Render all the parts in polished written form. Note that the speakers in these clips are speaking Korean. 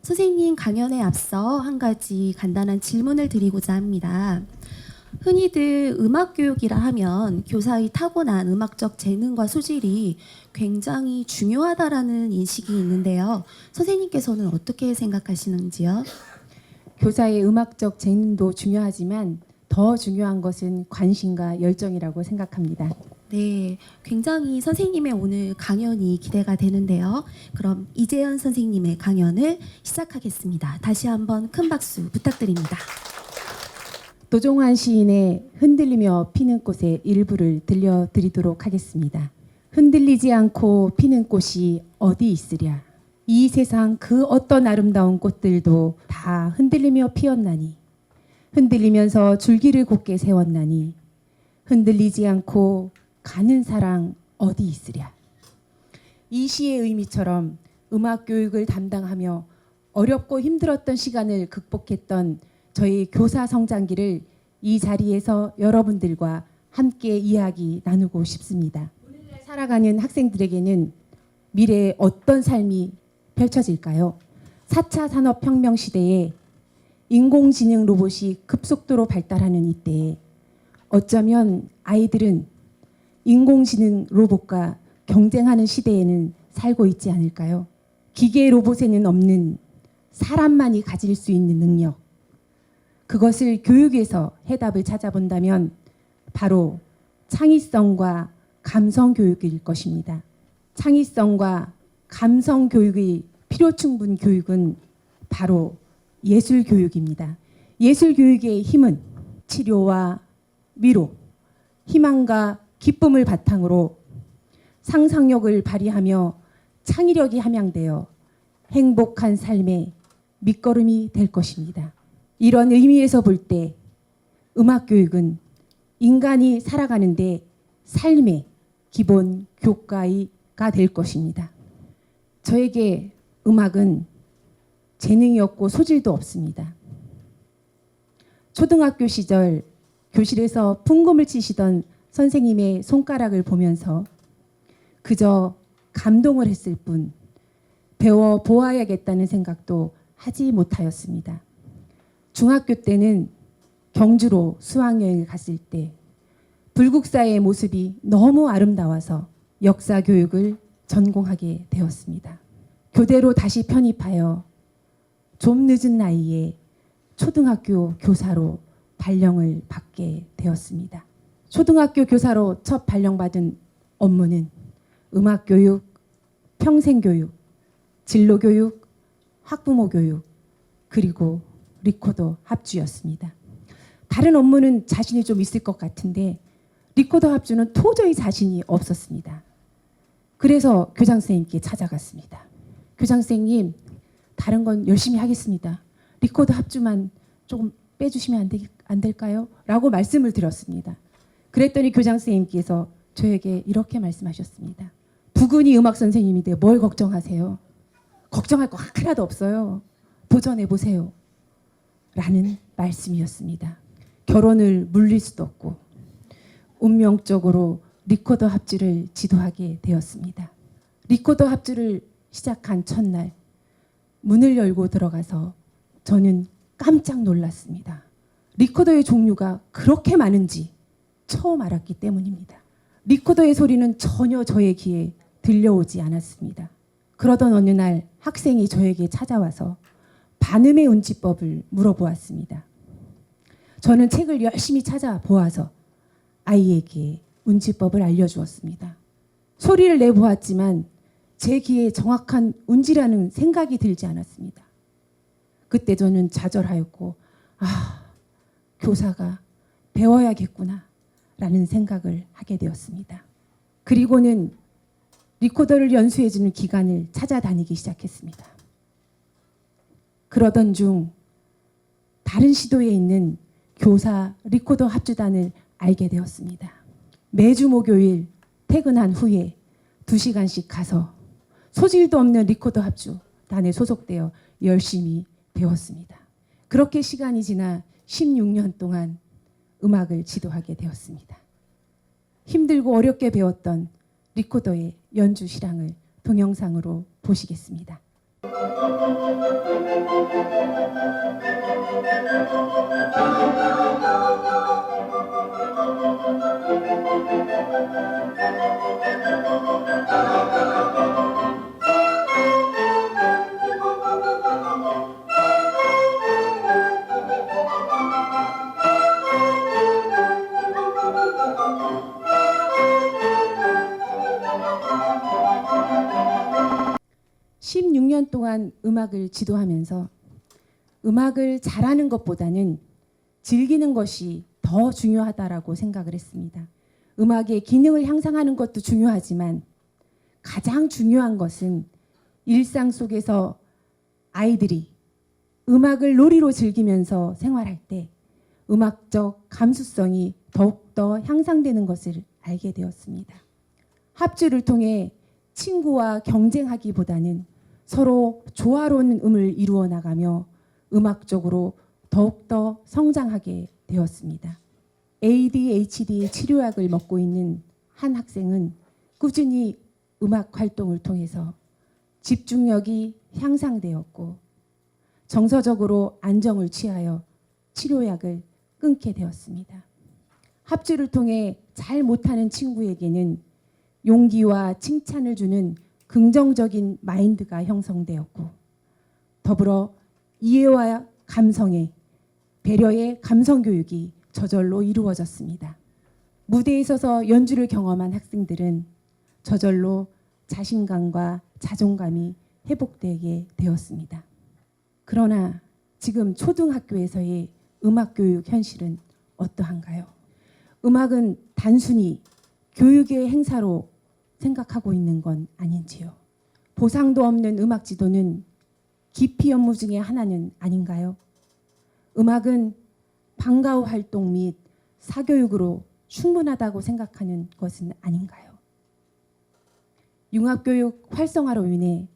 선생님 강연에 앞서 한 가지 간단한 질문을 드리고자 합니다. 흔히들 음악 교육이라 하면 교사의 타고난 음악적 재능과 소질이 굉장히 중요하다라는 인식이 있는데요. 선생님께서는 어떻게 생각하시는지요? 교사의 음악적 재능도 중요하지만 더 중요한 것은 관심과 열정이라고 생각합니다. 네, 굉장히 선생님의 오늘 강연이 기대가 되는데요. 그럼 이재현 선생님의 강연을 시작하겠습니다. 다시 한번 큰 박수 부탁드립니다. 도종환 시인의 흔들리며 피는 꽃의 일부를 들려드리도록 하겠습니다. 흔들리지 않고 피는 꽃이 어디 있으랴. 이 세상 그 어떤 아름다운 꽃들도 다 흔들리며 피었나니 흔들리면서 줄기를 곧게 세웠나니 흔들리지 않고 가는 사랑 어디 있으랴. 이 시의 의미처럼 음악 교육을 담당하며 어렵고 힘들었던 시간을 극복했던 저희 교사 성장기를 이 자리에서 여러분들과 함께 이야기 나누고 싶습니다. 오늘날 살아가는 학생들에게는 미래에 어떤 삶이 펼쳐질까요? 4차 산업혁명 시대에 인공지능 로봇이 급속도로 발달하는 이때에 어쩌면 아이들은 인공지능 로봇과 경쟁하는 시대에는 살고 있지 않을까요? 기계 로봇에는 없는 사람만이 가질 수 있는 능력, 그것을 교육에서 해답을 찾아본다면 바로 창의성과 감성 교육일 것입니다. 창의성과 감성 교육의 필요충분 교육은 바로 예술 교육입니다. 예술 교육의 힘은 치료와 위로, 희망과 기쁨을 바탕으로 상상력을 발휘하며 창의력이 함양되어 행복한 삶의 밑거름이 될 것입니다. 이런 의미에서 볼 때 음악 교육은 인간이 살아가는데 삶의 기본 교과가 될 것입니다. 저에게 음악은 재능이 없고 소질도 없습니다. 초등학교 시절 교실에서 풍금을 치시던 선생님의 손가락을 보면서 그저 감동을 했을 뿐 배워 보아야겠다는 생각도 하지 못하였습니다. 중학교 때는 경주로 수학여행을 갔을 때 불국사의 모습이 너무 아름다워서 역사 교육을 전공하게 되었습니다. 교대로 다시 편입하여 좀 늦은 나이에 초등학교 교사로 발령을 받게 되었습니다. 초등학교 교사로 첫 발령받은 업무는 음악교육, 평생교육, 진로교육, 학부모 교육, 그리고 리코더 합주였습니다. 다른 업무는 자신이 좀 있을 것 같은데 리코더 합주는 도저히 자신이 없었습니다. 그래서 교장 선생님께 찾아갔습니다. 교장 선생님, 다른 건 열심히 하겠습니다. 리코더 합주만 조금 빼주시면 안 될까요? 라고 말씀을 드렸습니다. 그랬더니 교장 선생님께서 저에게 이렇게 말씀하셨습니다. 부근이 음악 선생님인데 뭘 걱정하세요? 걱정할 거 하나도 없어요. 도전해 보세요. 라는 말씀이었습니다. 결혼을 물릴 수도 없고 운명적으로 리코더 합주를 지도하게 되었습니다. 리코더 합주를 시작한 첫날 문을 열고 들어가서 저는 깜짝 놀랐습니다. 리코더의 종류가 그렇게 많은지 처음 알았기 때문입니다. 리코더의 소리는 전혀 저의 귀에 들려오지 않았습니다. 그러던 어느 날 학생이 저에게 찾아와서 반음의 운치법을 물어보았습니다. 저는 책을 열심히 찾아보아서 아이에게 운치법을 알려주었습니다. 소리를 내보았지만 제 귀에 정확한 운지라는 생각이 들지 않았습니다. 그때 저는 좌절하였고 교사가 배워야겠구나 라는 생각을 하게 되었습니다. 그리고는 리코더를 연수해주는 기관을 찾아다니기 시작했습니다. 그러던 중 다른 시도에 있는 교사 리코더 합주단을 알게 되었습니다. 매주 목요일 퇴근한 후에 2시간씩 가서 소질도 없는 리코더 합주단에 소속되어 열심히 배웠습니다. 그렇게 시간이 지나 16년 동안 음악을 지도하게 되었습니다. 힘들고 어렵게 배웠던 리코더의 연주 실황을 동영상으로 보시겠습니다. (16년) 동안 음악을 지도하면서 음악을 잘하는 것보다는 즐기는 것이 더 중요하다라고 생각을 했습니다. 음악의 기능을 향상하는 것도 중요하지만 가장 중요한 것은 일상 속에서 아이들이 음악을 놀이로 즐기면서 생활할 때 음악적 감수성이 더욱더 향상되는 것을 알게 되었습니다. 합주를 통해 친구와 경쟁하기보다는 서로 조화로운 음을 이루어 나가며 음악적으로 더욱더 성장하게 되었습니다. ADHD 치료약을 먹고 있는 한 학생은 꾸준히 음악 활동을 통해서 집중력이 향상되었고 정서적으로 안정을 취하여 치료약을 끊게 되었습니다. 합주를 통해 잘 못하는 친구에게는 용기와 칭찬을 주는 긍정적인 마인드가 형성되었고 더불어 이해와 감성의 배려의 감성 교육이 저절로 이루어졌습니다. 무대에 서서 연주를 경험한 학생들은 저절로 자신감과 자존감이 회복되게 되었습니다. 그러나 지금 초등학교에서의 음악 교육 현실은 어떠한가요? 음악은 단순히 교육의 행사로 생각하고 있는 건 아닌지요. 보상도 없는 음악 지도는 기피 업무 중에 하나는 아닌가요? 음악은 방과후 활동 및 사교육으로 충분하다고 생각하는 것은 아닌가요? 융합교육 활성화로 인해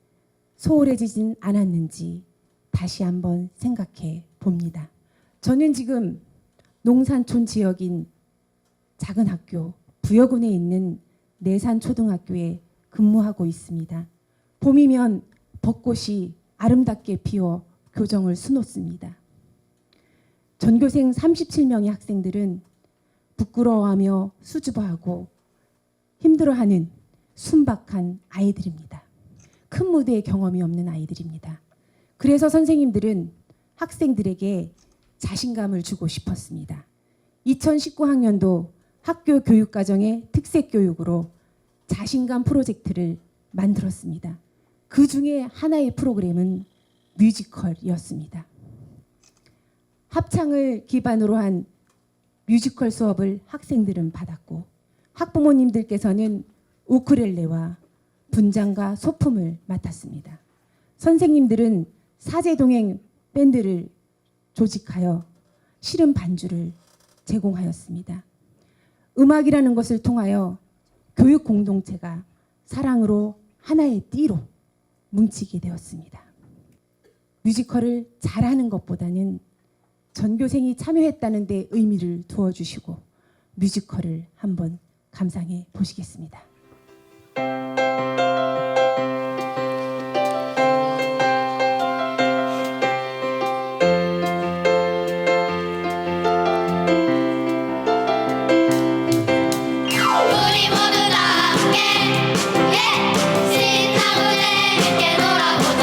소홀해지진 않았는지 다시 한번 생각해 봅니다. 저는 지금 농산촌 지역인 작은 학교 부여군에 있는 내산초등학교에 근무하고 있습니다. 봄이면 벚꽃이 아름답게 피어 교정을 수놓습니다. 전교생 37명의 학생들은 부끄러워하며 수줍어하고 힘들어하는 순박한 아이들입니다. 큰 무대의 경험이 없는 아이들입니다. 그래서 선생님들은 학생들에게 자신감을 주고 싶었습니다. 2019학년도 학교 교육과정의 특색교육으로 자신감 프로젝트를 만들었습니다. 그 중에 하나의 프로그램은 뮤지컬이었습니다. 합창을 기반으로 한 뮤지컬 수업을 학생들은 받았고 학부모님들께서는 우쿨렐레와 분장과 소품을 맡았습니다. 선생님들은 사제동행 밴드를 조직하여 실은 반주를 제공하였습니다. 음악이라는 것을 통하여 교육 공동체가 사랑으로 하나의 띠로 뭉치게 되었습니다. 뮤지컬을 잘하는 것보다는 전교생이 참여했다는 데 의미를 두어주시고 뮤지컬을 한번 감상해 보시겠습니다. 우리 모두 다 함께 신나게 재밌게 놀아보자.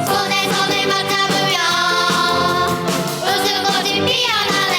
손에 손을 맞잡으며 웃음꽃이 피어나는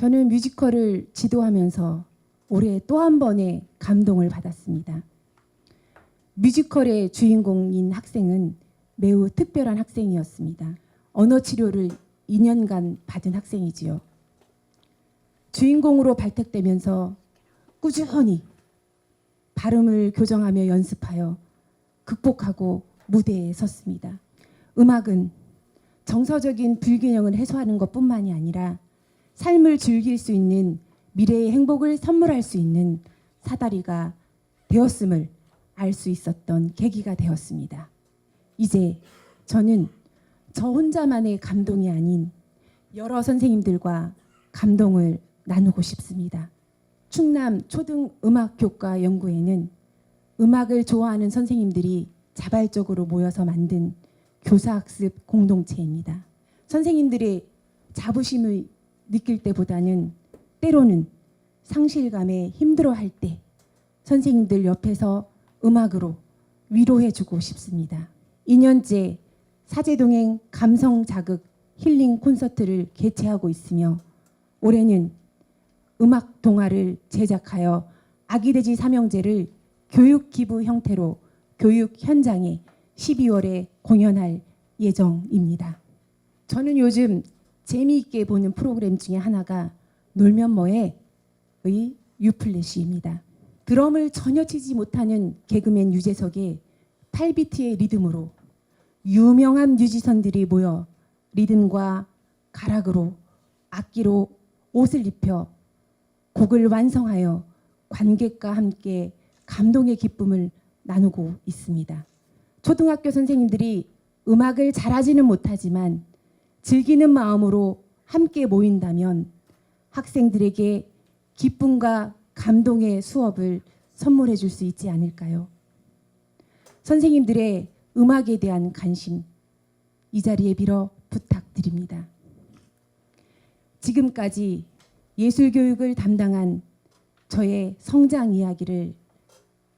저는 뮤지컬을 지도하면서 올해 또 한 번의 감동을 받았습니다. 뮤지컬의 주인공인 학생은 매우 특별한 학생이었습니다. 언어 치료를 2년간 받은 학생이지요. 주인공으로 발탁되면서 꾸준히 발음을 교정하며 연습하여 극복하고 무대에 섰습니다. 음악은 정서적인 불균형을 해소하는 것뿐만이 아니라 삶을 즐길 수 있는 미래의 행복을 선물할 수 있는 사다리가 되었음을 알 수 있었던 계기가 되었습니다. 이제 저는 저 혼자만의 감동이 아닌 여러 선생님들과 감동을 나누고 싶습니다. 충남 초등음악교과 연구회는 음악을 좋아하는 선생님들이 자발적으로 모여서 만든 교사학습 공동체입니다. 선생님들의 자부심을 느낄 때보다는 때로는 상실감에 힘들어할 때 선생님들 옆에서 음악으로 위로해주고 싶습니다. 2년째 사제동행 감성자극 힐링 콘서트를 개최하고 있으며 올해는 음악 동화를 제작하여 아기돼지 삼형제를 교육 기부 형태로 교육 현장에 12월에 공연할 예정입니다. 저는 요즘 재미있게 보는 프로그램 중에 하나가 놀면 뭐해의 유플래시입니다. 드럼을 전혀 치지 못하는 개그맨 유재석의 8비트의 리듬으로 유명한 뮤지션들이 모여 리듬과 가락으로 악기로 옷을 입혀 곡을 완성하여 관객과 함께 감동의 기쁨을 나누고 있습니다. 초등학교 선생님들이 음악을 잘하지는 못하지만 즐기는 마음으로 함께 모인다면 학생들에게 기쁨과 감동의 수업을 선물해 줄 수 있지 않을까요? 선생님들의 음악에 대한 관심 이 자리에 빌어 부탁드립니다. 지금까지 예술교육을 담당한 저의 성장 이야기를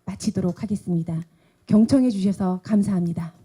마치도록 하겠습니다. 경청해 주셔서 감사합니다.